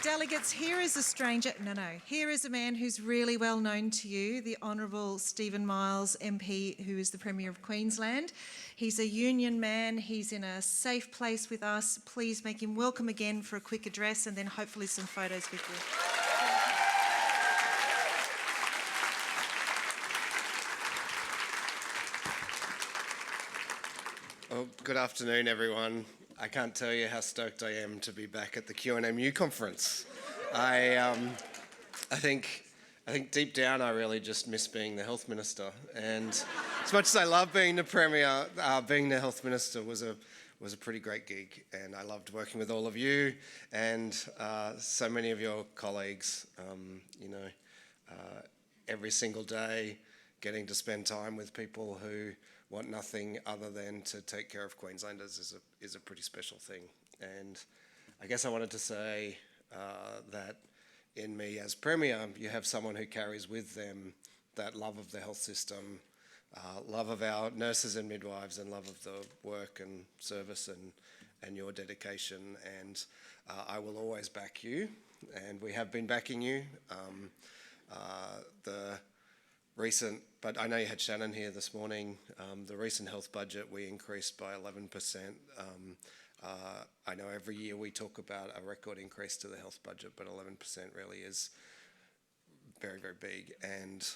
Delegates, here is a stranger, here is a man who's really well known to you, the Honourable Stephen Miles MP, who is the Premier of Queensland. He's a union man, he's in a safe place with us. Please make him welcome again for a quick address and then hopefully some photos with you. Well, good afternoon, everyone. I can't tell you how stoked I am to be back at the QNMU conference. I think deep down I really just miss being the health minister, and as much as I love being the premier, being the health minister was a pretty great gig, and I loved working with all of you and so many of your colleagues. Every single day, getting to spend time with people who want nothing other than to take care of Queenslanders is a pretty special thing. And I guess I wanted to say that in me as Premier, you have someone who carries with them that love of the health system, love of our nurses and midwives, and love of the work and service and your dedication. And I will always back you, and we have been backing you. But I know you had Shannon here this morning. The recent health budget we increased by 11%. I know every year we talk about a record increase to the health budget, but 11% really is very, very big. And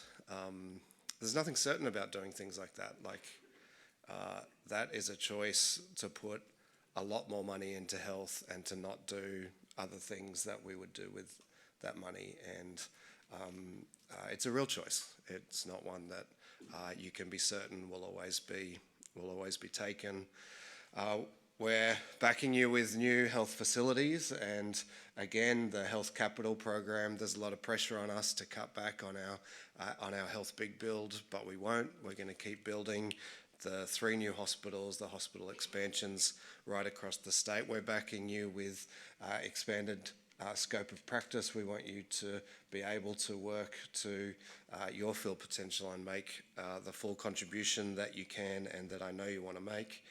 there's nothing certain about doing things like that. That is a choice to put a lot more money into health and to not do other things that we would do with that money. And it's a real choice. It's not one that you can be certain will always be taken. We're backing you with new health facilities, and again, the health capital program. There's a lot of pressure on us to cut back on our health big build, but we won't. We're going to keep building the 3 new hospitals, the hospital expansions right across the state. We're backing you with expanded scope of practice. We want you to be able to work to your full potential and make the full contribution that you can and that I know you want to make.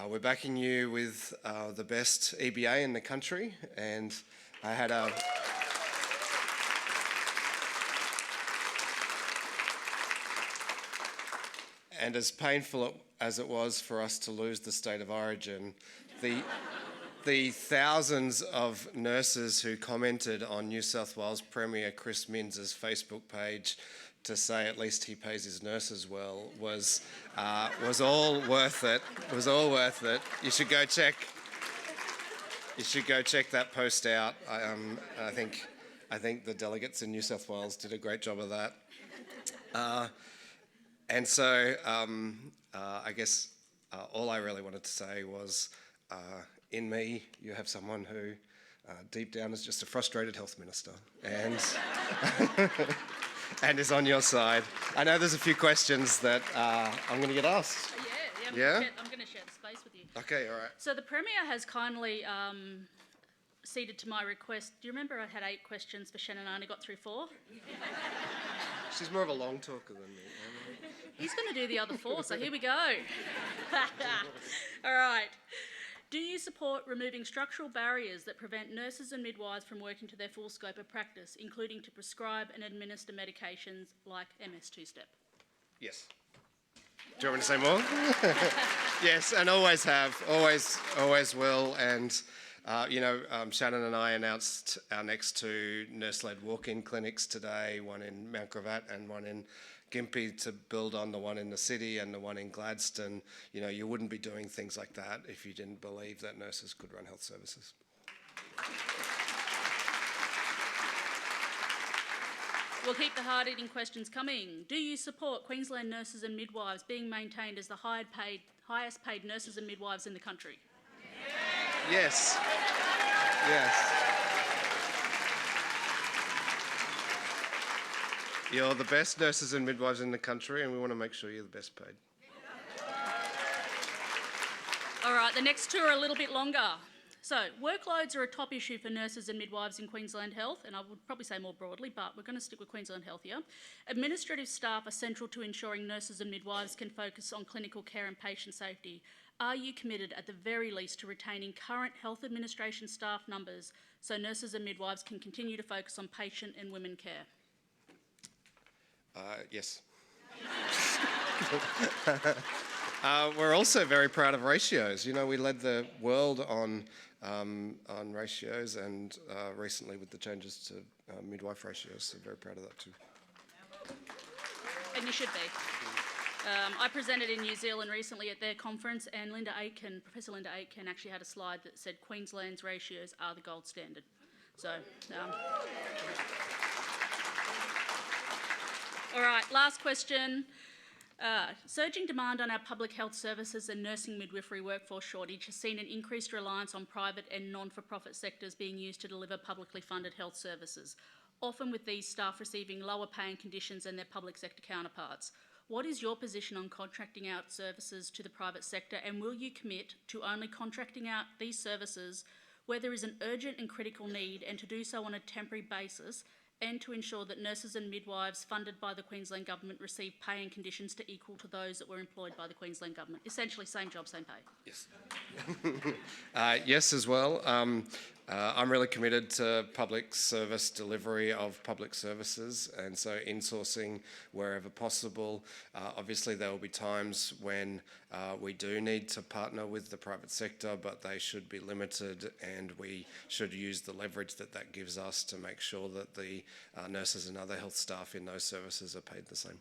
We're backing you with the best EBA in the country, and I had a... And as painful as it was for us to lose the state of origin, the thousands of nurses who commented on New South Wales Premier Chris Minns' Facebook page to say at least he pays his nurses well was all worth it. It was all worth it. You should go check that post out. I think the delegates in New South Wales did a great job of that. And so I guess all I really wanted to say was, in me, you have someone who deep down is just a frustrated health minister and and is on your side. I know there's a few questions that I'm going to get asked. Yeah? I'm going to share the space with you. Okay, all right. So the Premier has kindly ceded to my request. Do you remember I had 8 questions for Shannon? I only got through 4. She's more of a long talker than me. He's going to do the other 4, so here we go. All right. Do you support removing structural barriers that prevent nurses and midwives from working to their full scope of practice, including to prescribe and administer medications like MS two-step? Yes. Do you want me to say more? Yes, and always have, always will. And, Shannon and I announced our next 2 nurse-led walk-in clinics today, one in Mount Gravatt and one in Gympie, to build on the one in the city and the one in Gladstone. You wouldn't be doing things like that if you didn't believe that nurses could run health services. We'll keep the hard-hitting questions coming. Do you support Queensland nurses and midwives being maintained as the highest paid nurses and midwives in the country? Yes. Yes. You're the best nurses and midwives in the country, and we want to make sure you're the best paid. All right, the next 2 are a little bit longer. So, workloads are a top issue for nurses and midwives in Queensland Health, and I would probably say more broadly, but we're going to stick with Queensland Health here. Administrative staff are central to ensuring nurses and midwives can focus on clinical care and patient safety. are you committed at the very least to retaining current health administration staff numbers so nurses and midwives can continue to focus on patient and women care? Yes. We're also very proud of ratios. You know, we led the world on ratios, and recently with the changes to midwife ratios, so very proud of that too. And you should be. I presented in New Zealand recently at their conference, and Professor Linda Aitken actually had a slide that said Queensland's ratios are the gold standard. So, all right, last question. Surging demand on our public health services and nursing midwifery workforce shortage has seen an increased reliance on private and non-for-profit sectors being used to deliver publicly funded health services, often with these staff receiving lower paying conditions than their public sector counterparts. What is your position on contracting out services to the private sector, and will you commit to only contracting out these services where there is an urgent and critical need, and to do so on a temporary basis, and to ensure that nurses and midwives funded by the Queensland Government receive pay and conditions to equal to those that were employed by the Queensland Government? Essentially, same job, same pay. Yes. Yes, as well. I'm really committed to public service delivery of public services, and so insourcing wherever possible. Obviously, there will be times when we do need to partner with the private sector, but they should be limited, and we should use the leverage that that gives us to make sure that the nurses and other health staff in those services are paid the same.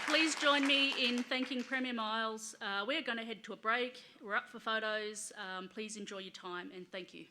Please join me in thanking Premier Miles. We're going to head to a break. We're up for photos. Please enjoy your time, and thank you.